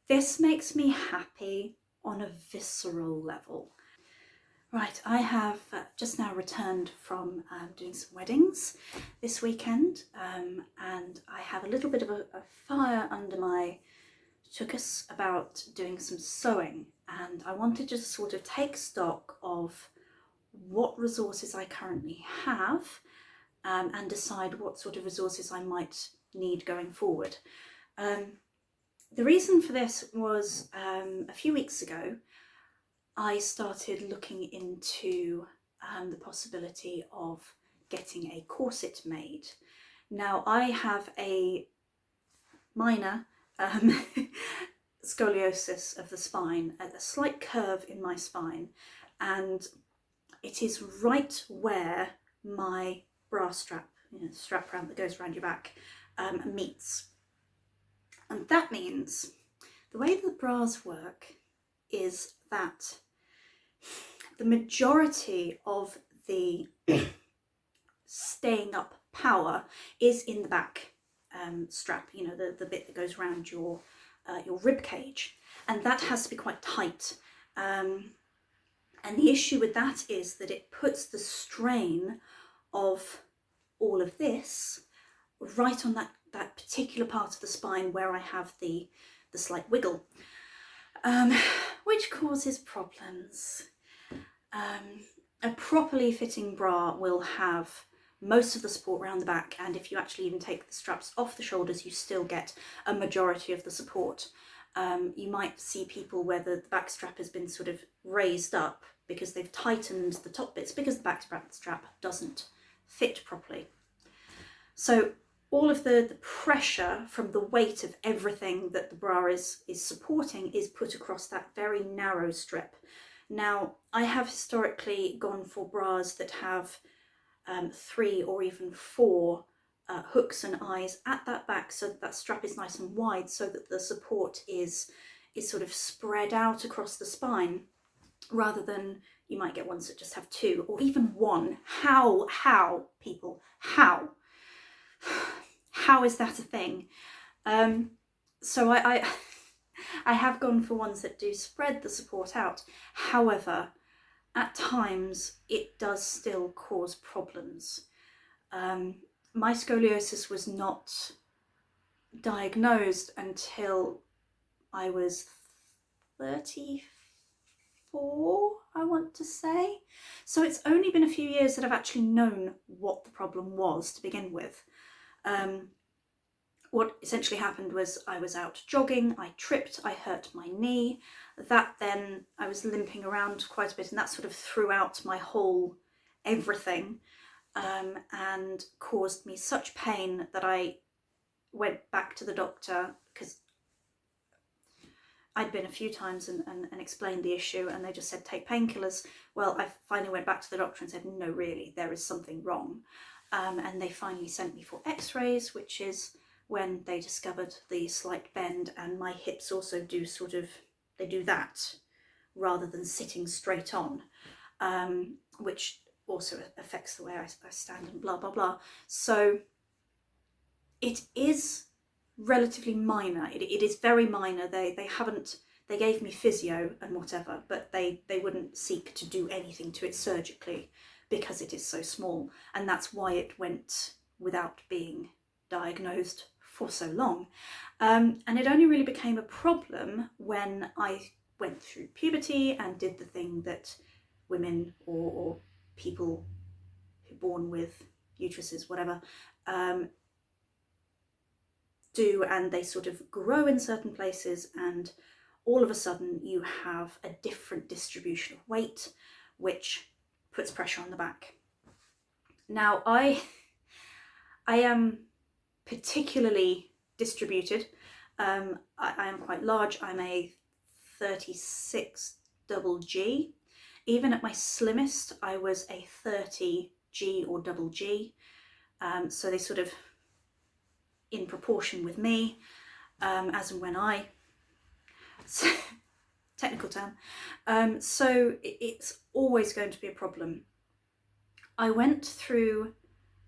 This makes me happy on a visceral level. Right, I have just now returned from doing some weddings this weekend, and I have a little bit of a fire under my tuchus about doing some sewing, and I wanted to just sort of take stock of what resources I currently have and decide what sort of resources I might need going forward. The reason for this was a few weeks ago I started looking into the possibility of getting a corset made. Now, I have a minor scoliosis of the spine, a slight curve in my spine, and it is right where my bra strap, strap around that goes around your back, meets. And that means the way that bras work is that the majority of the staying up power is in the back strap, the bit that goes around your rib cage, and that has to be quite tight. And the issue with that is that it puts the strain of all of this right on that particular part of the spine where I have the slight wiggle, which causes problems. A properly fitting bra will have most of the support around the back, and if you actually even take the straps off the shoulders, you still get a majority of the support. You might see people where the back strap has been sort of raised up because they've tightened the top bits because the back strap doesn't fit properly. So all of the pressure from the weight of everything that the bra is supporting is put across that very narrow strip. Now, I have historically gone for bras that have 3 or even 4 hooks and eyes at that back, so that strap is nice and wide, so that the support is sort of spread out across the spine, rather than you might get ones that just have 2 or even 1. How people, how is that a thing? So I have gone for ones that do spread the support out. However, at times it does still cause problems. My scoliosis was not diagnosed until I was 34, I want to say. So it's only been a few years that I've actually known what the problem was to begin with. What essentially happened was I was out jogging, I tripped, I hurt my knee. That then, I was limping around quite a bit, and that sort of threw out my whole everything, and caused me such pain that I went back to the doctor, because I'd been a few times and explained the issue, and they just said take painkillers. Well, I finally went back to the doctor and said, no, really, there is something wrong. And they finally sent me for x-rays, which is when they discovered the slight bend, and my hips also do they do that rather than sitting straight on, which also affects the way I stand and blah, blah, blah. So it is relatively minor. It is very minor. They gave me physio and whatever, but they wouldn't seek to do anything to it surgically because it is so small, and that's why it went without being diagnosed for so long. And it only really became a problem when I went through puberty and did the thing that women or people who are born with uteruses, whatever, do, and they sort of grow in certain places, and all of a sudden you have a different distribution of weight, which puts pressure on the back. Now, I am particularly distributed. I am quite large. I'm a 36 double G. Even at my slimmest, I was a 30 G or double G. So they sort of in proportion with me, as and when I, technical term. So it's always going to be a problem. I went through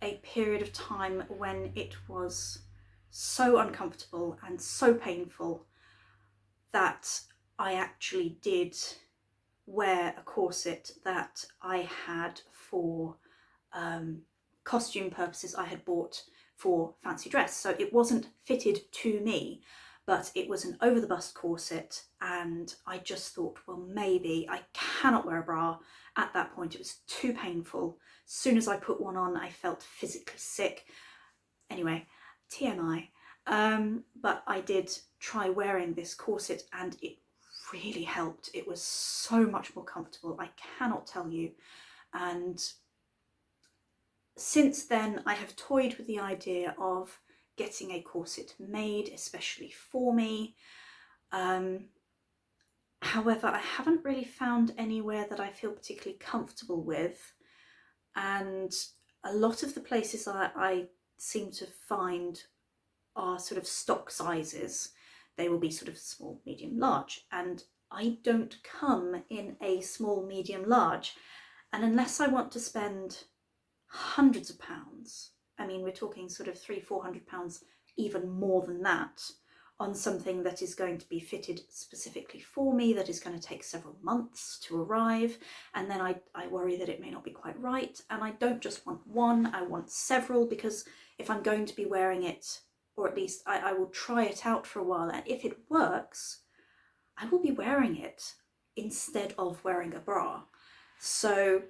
a period of time when it was so uncomfortable and so painful that I actually did wear a corset that I had for costume purposes. I had bought for fancy dress, so it wasn't fitted to me, but it was an over the bust corset, and I just thought, well, maybe I cannot wear a bra. At that point it was too painful. As soon as I put one on, I felt physically sick. Anyway, TMI. But I did try wearing this corset and it really helped. It was so much more comfortable, I cannot tell you. And since then I have toyed with the idea of getting a corset made especially for me. However, I haven't really found anywhere that I feel particularly comfortable with, and a lot of the places I seem to find are sort of stock sizes. They will be sort of small, medium, large, and I don't come in a small, medium, large. And unless I want to spend hundreds of pounds, I mean, we're talking sort of £300-400, even more than that, on something that is going to be fitted specifically for me, that is going to take several months to arrive, and then I worry that it may not be quite right. And I don't just want one, I want several, because if I'm going to be wearing it, or at least I will try it out for a while, and if it works, I will be wearing it instead of wearing a bra. So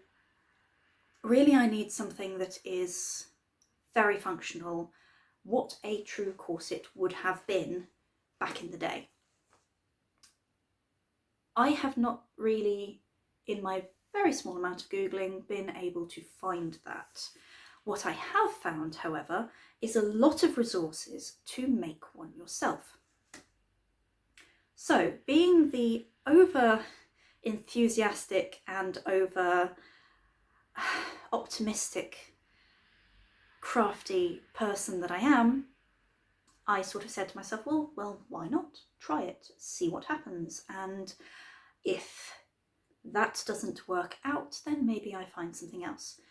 really I need something that is very functional, what a true corset would have been back in the day. I have not really, in my very small amount of Googling, been able to find that. What I have found, however, is a lot of resources to make one yourself. So, being the over enthusiastic and over optimistic, crafty person that I am, I sort of said to myself, well, why not? Try it, see what happens. And if that doesn't work out, then maybe I find something else.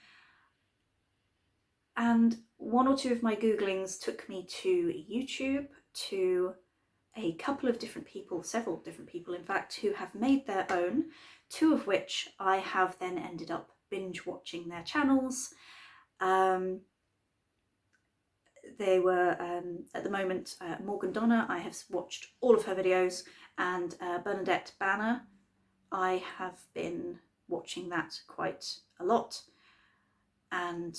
And one or two of my Googlings took me to YouTube, to a couple of different people, several different people in fact, who have made their own, two of which I have then ended up binge watching their channels. They were, at the moment, Morgan Donna, I have watched all of her videos, and Bernadette Banner, I have been watching that quite a lot, and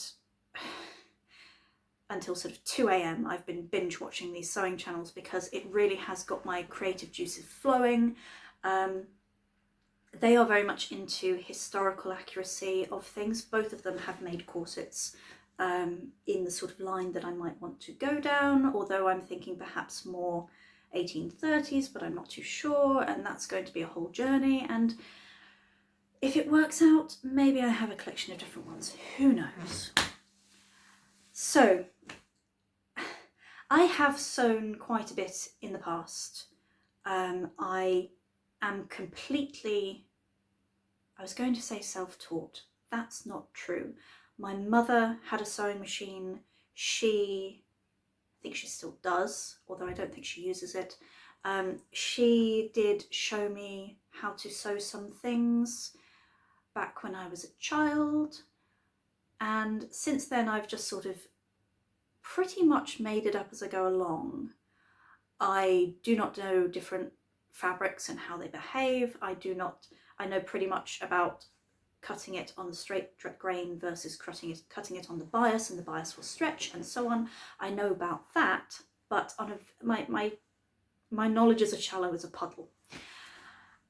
until sort of 2 AM I've been binge watching these sewing channels, because it really has got my creative juices flowing. They are very much into historical accuracy of things. Both of them have made corsets in the sort of line that I might want to go down, although I'm thinking perhaps more 1830s, but I'm not too sure, and that's going to be a whole journey. And if it works out, maybe I have a collection of different ones, who knows. So I have sewn quite a bit in the past. I am completely, I was going to say self-taught, that's not true. My mother had a sewing machine. I think she still does, although I don't think she uses it. She did show me how to sew some things back when I was a child, and since then I've just sort of pretty much made it up as I go along. I do not know different fabrics and how they behave. I know pretty much about cutting it on the straight grain versus cutting it on the bias, and the bias will stretch and so on. I know about that, but my knowledge is as shallow as a puddle.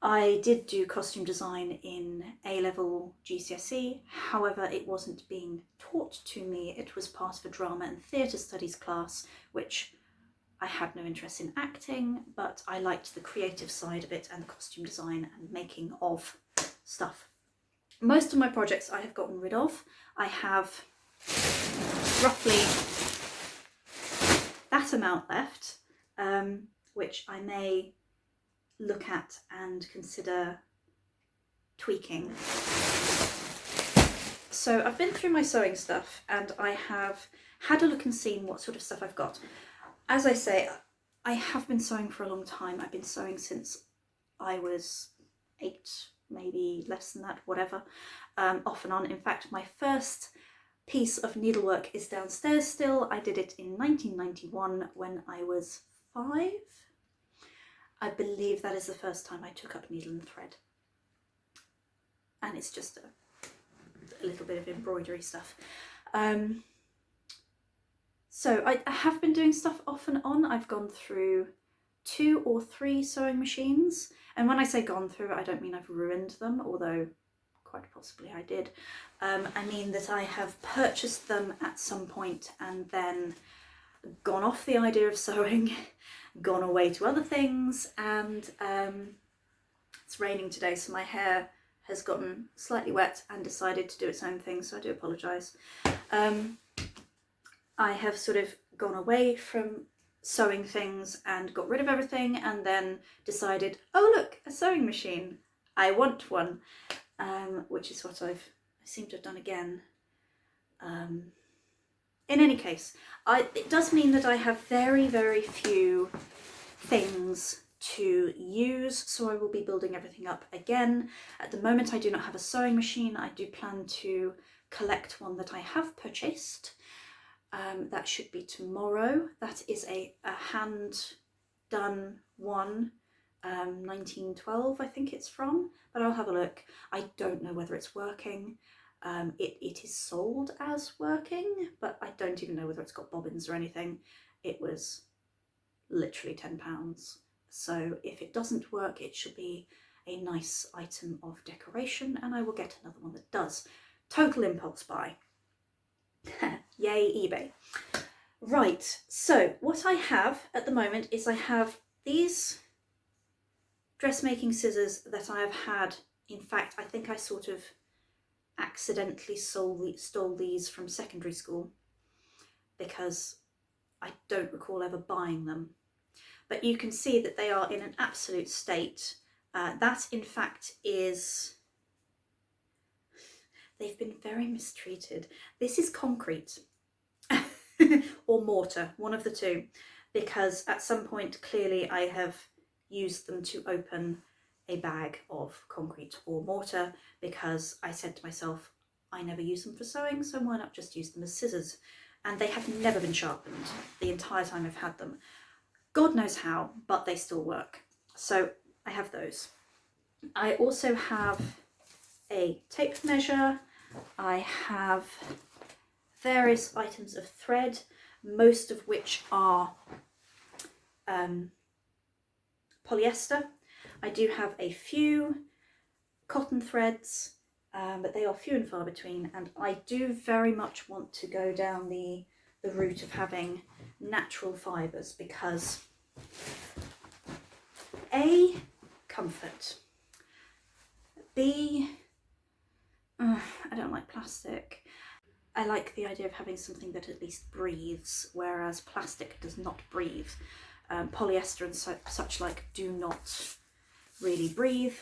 I did do costume design in A-level GCSE, however it wasn't being taught to me. It was part of a drama and theatre studies class, which I had no interest in acting, but I liked the creative side of it and the costume design and making of stuff. Most of my projects I have gotten rid of. I have roughly that amount left, which I may look at and consider tweaking. So I've been through my sewing stuff and I have had a look and seen what sort of stuff I've got. As I say, I have been sewing for a long time. I've been sewing since I was 8, maybe less than that, whatever, off and on. In fact, my first piece of needlework is downstairs still. I did it in 1991 when I was 5. I believe that is the first time I took up needle and thread. And it's just a little bit of embroidery stuff. So I have been doing stuff off and on. I've gone through 2 or 3 sewing machines. And when I say gone through, I don't mean I've ruined them, although quite possibly I did. I mean that I have purchased them at some point and then gone off the idea of sewing, gone away to other things, and it's raining today, so my hair has gotten slightly wet and decided to do its own thing, so I do apologise. I have sort of gone away from sewing things and got rid of everything, and then decided, oh look, a sewing machine, I want one, which is what I seem to have done again. In any case, it does mean that I have very, very few things to use, so I will be building everything up again. At the moment I do not have a sewing machine. I do plan to collect one that I have purchased. That should be tomorrow. That is a hand done one, 1912 I think it's from, but I'll have a look. I don't know whether it's working. It is sold as working, but I don't even know whether it's got bobbins or anything. It was literally £10. So if it doesn't work, it should be a nice item of decoration, and I will get another one that does. Total impulse buy. Yay, eBay. Right, so what I have at the moment is I have these dressmaking scissors that I have had. In fact, I think I sort of accidentally stole these from secondary school because I don't recall ever buying them. But you can see that they are in an absolute state. That in fact is, they've been very mistreated. This is concrete or mortar, one of the two, because at some point clearly I have used them to open a bag of concrete or mortar, because I said to myself, I never use them for sewing, so why not just use them as scissors? And they have never been sharpened the entire time I've had them. God knows how, but they still work. So I have those. I also have a tape measure. I have various items of thread, most of which are polyester. I do have a few cotton threads, but they are few and far between, and I do very much want to go down the route of having natural fibres, because A, comfort, B, I don't like plastic. I like the idea of having something that at least breathes, whereas plastic does not breathe. Polyester and such like do not really breathe.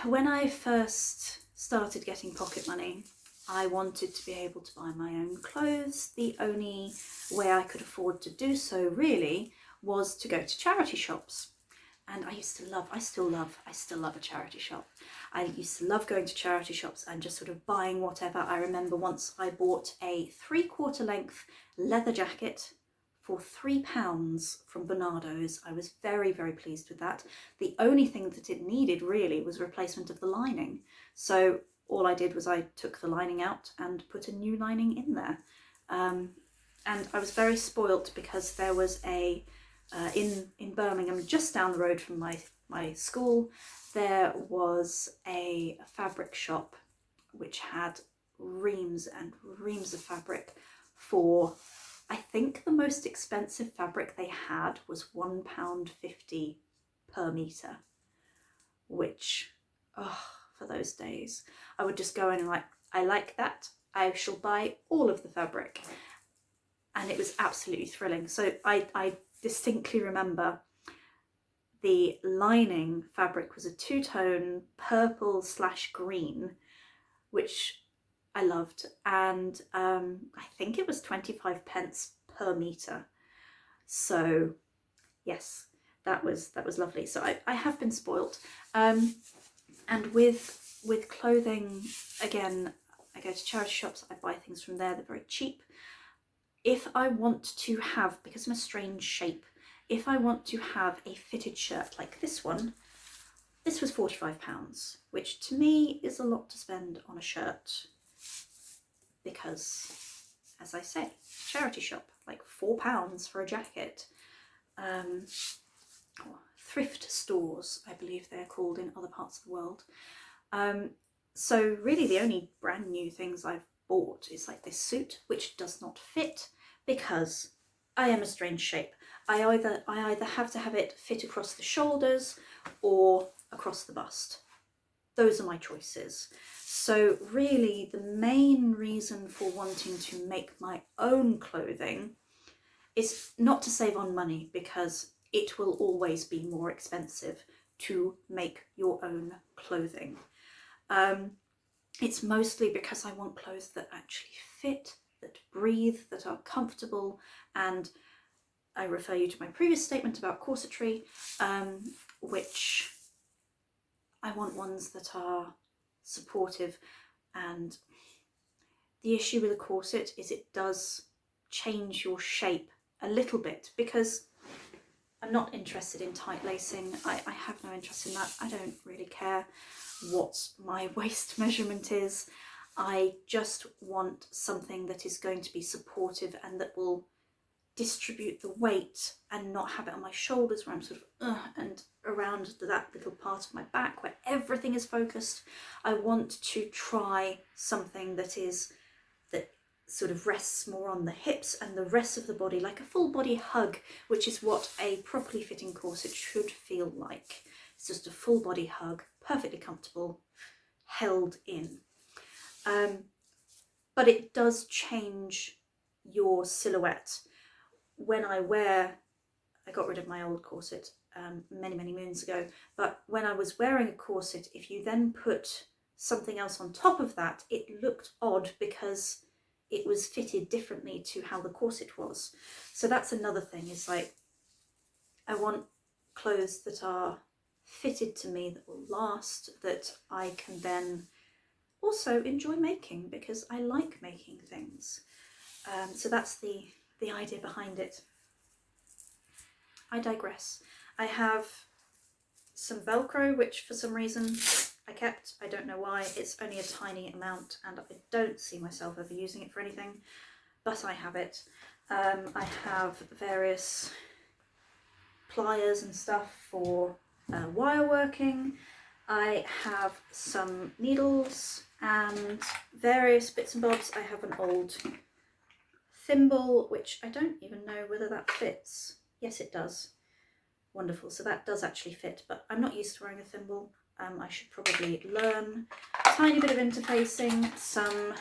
When I first started getting pocket money, I wanted to be able to buy my own clothes. The only way I could afford to do so really was to go to charity shops. And I still love a charity shop. I used to love going to charity shops and just sort of buying whatever. I remember once I bought a 3/4 length leather jacket for £3 from Bernardo's. I was very, very pleased with that. The only thing that it needed really was replacement of the lining. So all I did was I took the lining out and put a new lining in there. And I was very spoilt because there was a, in Birmingham, just down the road from my school, there was a fabric shop which had reams and reams of fabric for, I think the most expensive fabric they had was £1.50 per metre, which, oh, for those days, I would just go in and like, I like that, I shall buy all of the fabric. And it was absolutely thrilling. So I distinctly remember the lining fabric was a 2-tone purple/green, which I loved, and I think it was 25 pence per metre. So yes, that was lovely. So I have been spoilt. And with clothing, again, I go to charity shops, I buy things from there, they're very cheap. If I want to have, because I'm a strange shape, if I want to have a fitted shirt like this one, this was £45, which to me is a lot to spend on a shirt, because, as I say, charity shop, like £4 for a jacket. Thrift stores, I believe they're called in other parts of the world. So really the only brand new things I've bought is like this suit, which does not fit because I am a strange shape. I either have to have it fit across the shoulders or across the bust. Those are my choices. So really the main reason for wanting to make my own clothing is not to save on money, because it will always be more expensive to make your own clothing. It's mostly because I want clothes that actually fit, that breathe, that are comfortable, and I refer you to my previous statement about corsetry, which I want ones that are supportive. And the issue with a corset is it does change your shape a little bit, because I'm not interested in tight lacing. I have no interest in that. I don't really care what my waist measurement is. I just want something that is going to be supportive and that will distribute the weight and not have it on my shoulders where I'm sort of and around that little part of my back where everything is focused. I want to try something that sort of rests more on the hips and the rest of the body, like a full body hug, which is what a properly fitting corset should feel like. It's just a full body hug, perfectly comfortable, held in. But it does change your silhouette. When I got rid of my old corset many moons ago, but when I was wearing a corset, if you then put something else on top of that, it looked odd because it was fitted differently to how the corset was. So that's another thing, is like, I want clothes that are fitted to me, that will last, that I can then also enjoy making, because I like making things. So that's the idea behind it. I digress. I have some Velcro, which for some reason I kept. I don't know why. It's only a tiny amount and I don't see myself ever using it for anything, but I have it. I have various pliers and stuff for wire working. I have some needles and various bits and bobs. I have an old thimble, which I don't even know whether that fits. Yes, it does. Wonderful, so that does actually fit, but I'm not used to wearing a thimble. I should probably learn. A tiny bit of interfacing, some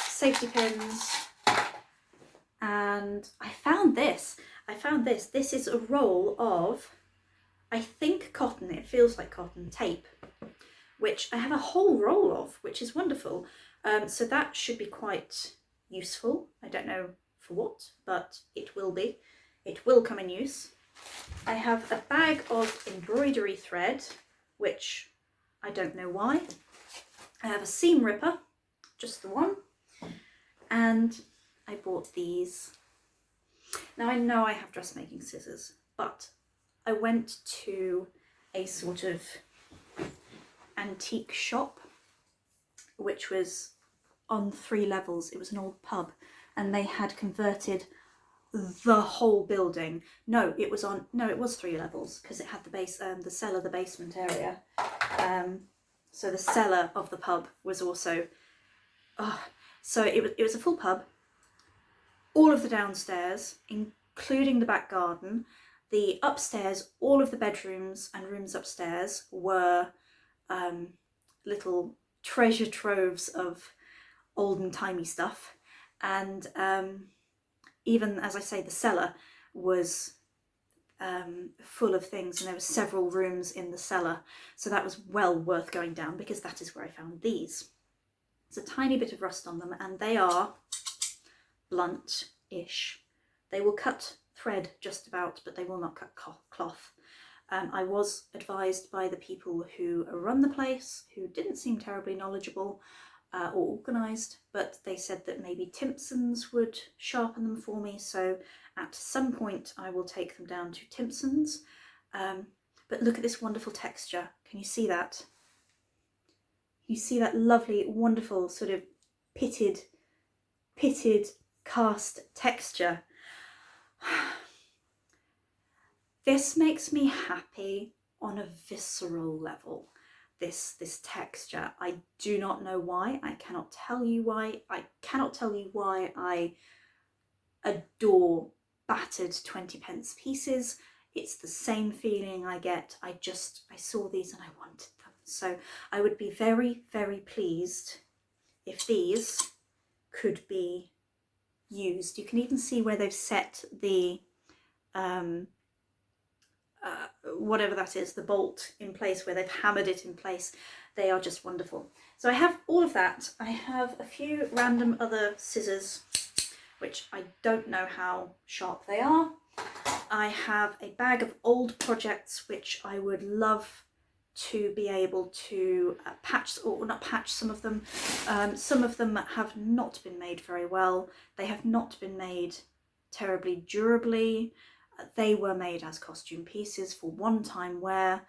safety pins, and I found this. This is a roll of, I think, cotton, it feels like cotton, tape, which I have a whole roll of, which is wonderful. So that should be quite useful. I don't know for what, but it will be. It will come in use. I have a bag of embroidery thread, which I don't know why. I have a seam ripper, just the one, and I bought these. Now I know I have dressmaking scissors, but I went to a sort of antique shop, which was on 3 levels. It was an old pub, and they had converted the whole building. No, it was 3 levels, because it had the base, the cellar, the basement area. So the cellar of the pub was also, so it was a full pub. All of the downstairs, including the back garden, the upstairs, all of the bedrooms and rooms upstairs were little treasure troves of olden-timey stuff, and even, as I say, the cellar was full of things, and there were several rooms in the cellar, so that was well worth going down, because that is where I found these. There's a tiny bit of rust on them, and they are blunt-ish. They will cut thread just about, but they will not cut cloth. I was advised by the people who run the place, who didn't seem terribly knowledgeable or organised, but they said that maybe Timpson's would sharpen them for me, so at some point I will take them down to Timpson's. But look at this wonderful texture. Can you see that? You see that lovely, wonderful sort of pitted cast texture. This makes me happy on a visceral level, this texture. I do not know why. I cannot tell you why. I cannot tell you why I adore battered 20p pieces. It's the same feeling I get. I saw these and I wanted them. So I would be very, very pleased if these could be used. You can even see where they've set the whatever that is, the bolt in place, where they've hammered it in place. They are just wonderful. So I have all of that. I have a few random other scissors, which I don't know how sharp they are. I have a bag of old projects, which I would love to be able to patch, or not patch some of them. Some of them have not been made very well. They have not been made terribly durably. They were made as costume pieces for one-time wear.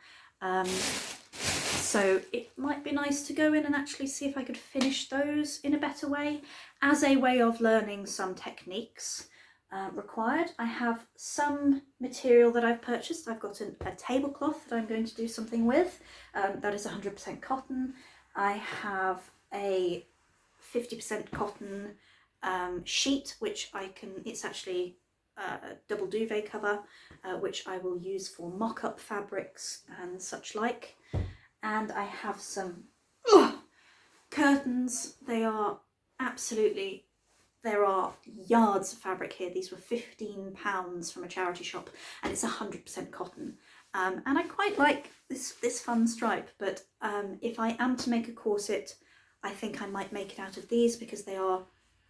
So it might be nice to go in and actually see if I could finish those in a better way, as a way of learning some techniques required. I have some material that I've purchased. I've got a tablecloth that I'm going to do something with. That is 100% cotton. I have a 50% cotton sheet, which it's actually a double duvet cover, which I will use for mock-up fabrics and such like. And I have some curtains. There are yards of fabric here. These were £15 from a charity shop, and it's 100% cotton. And I quite like this fun stripe, but if I am to make a corset, I think I might make it out of these, because they are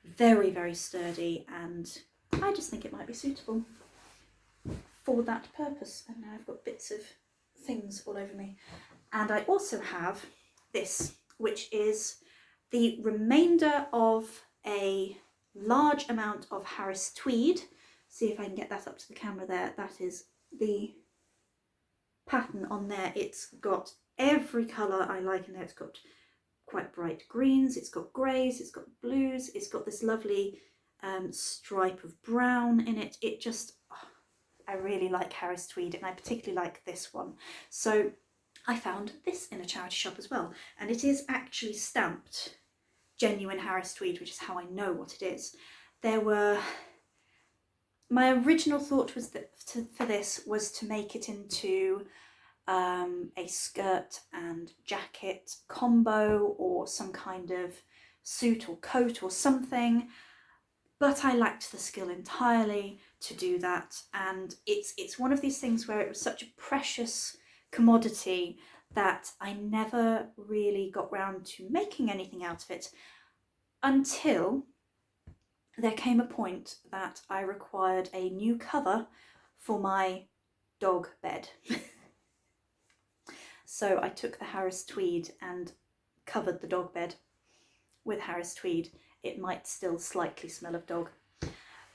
very, very sturdy, and I just think it might be suitable for that purpose. And now I've got bits of things all over me. And I also have this, which is the remainder of a large amount of Harris tweed. See if I can get that up to the camera there. That is the pattern on there. It's got every colour I like in there. It's got quite bright greens, it's got greys, it's got blues, it's got this lovely stripe of brown in it. It just, I really like Harris tweed, and I particularly like this one. So I found this in a charity shop as well, and it is actually stamped genuine Harris tweed, which is how I know what it is. My original thought was that for this was to make it into a skirt and jacket combo, or some kind of suit or coat or something, but I lacked the skill entirely to do that. And it's one of these things where it was such a precious commodity that I never really got round to making anything out of it, until there came a point that I required a new cover for my dog bed. So I took the Harris tweed and covered the dog bed with Harris tweed. It might still slightly smell of dog,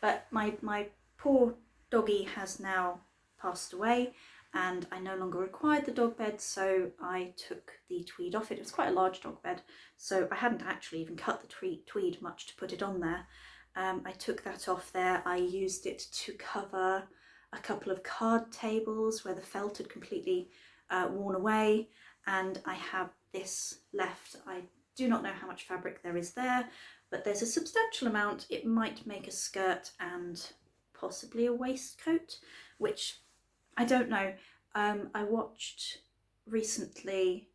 but my poor doggy has now passed away, and I no longer required the dog bed, so I took the tweed off it. It was quite a large dog bed, so I hadn't actually even cut the tweed much to put it on there. I took that off there. I used it to cover a couple of card tables where the felt had completely worn away, and I have this left. I do not know how much fabric there is there, but there's a substantial amount. It might make a skirt and possibly a waistcoat, which I don't know. I watched recently,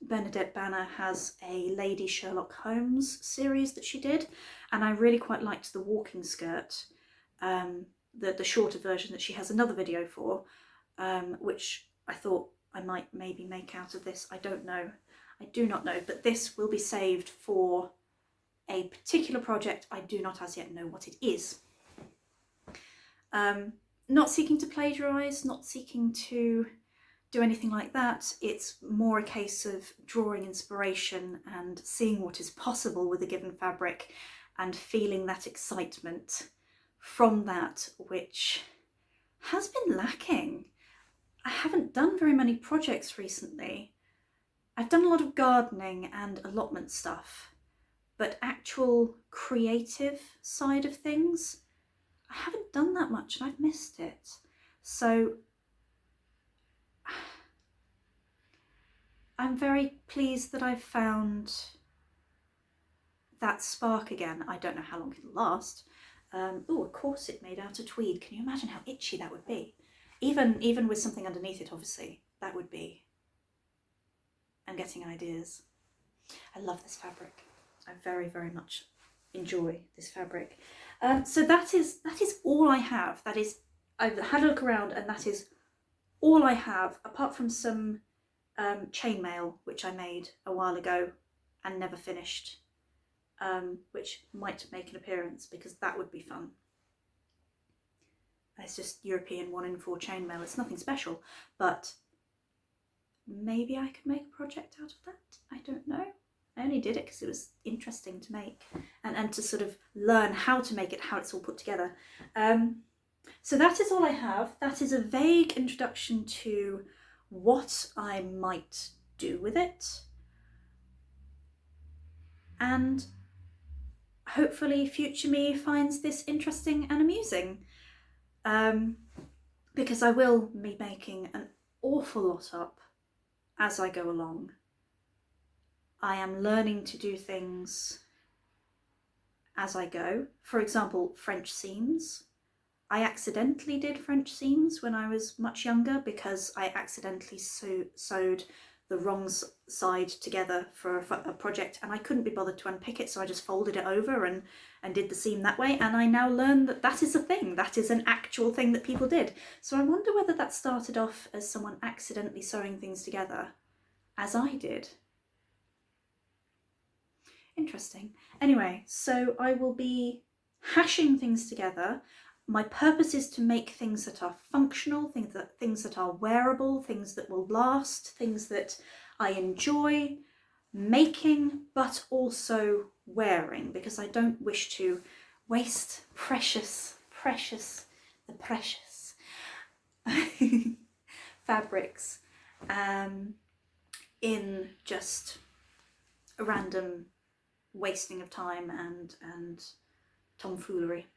Bernadette Banner has a Lady Sherlock Holmes series that she did, and I really quite liked the walking skirt, the shorter version that she has another video for, which I thought I might maybe make out of this. I don't know. I do not know, but this will be saved for a particular project. I do not as yet know what it is. Not seeking to plagiarise, not seeking to do anything like that. It's more a case of drawing inspiration and seeing what is possible with a given fabric and feeling that excitement from that, which has been lacking. I haven't done very many projects recently. I've done a lot of gardening and allotment stuff, but actual creative side of things, I haven't done that much and I've missed it. So I'm very pleased that I've found that spark again. I don't know how long it'll last. Oh, a corset made out of tweed. Can you imagine how itchy that would be? Even with something underneath it, obviously, that would be. I'm getting ideas. I love this fabric. I very, very much enjoy this fabric. So that is all I have. That is, I've had a look around and that is all I have, apart from some chainmail, which I made a while ago and never finished, which might make an appearance because that would be fun. It's just European 1 in 4 chainmail. It's nothing special, but maybe I could make a project out of that. I don't know. I only did it because it was interesting to make and to sort of learn how to make it, how it's all put together. So that is all I have. That is a vague introduction to what I might do with it. And hopefully future me finds this interesting and amusing. Because I will be making an awful lot up as I go along. I am learning to do things as I go. For example, French seams. I accidentally did French seams when I was much younger because I accidentally sewed the wrong side together for a project and I couldn't be bothered to unpick it, so I just folded it over and did the seam that way, and I now learn that that is a thing, that is an actual thing that people did. So I wonder whether that started off as someone accidentally sewing things together, as I did. Interesting. Anyway, so I will be hashing things together. My purpose is to make things that are functional, things that are wearable, things that will last, things that I enjoy making but also wearing, because I don't wish to waste precious fabrics in just a random wasting of time and tomfoolery.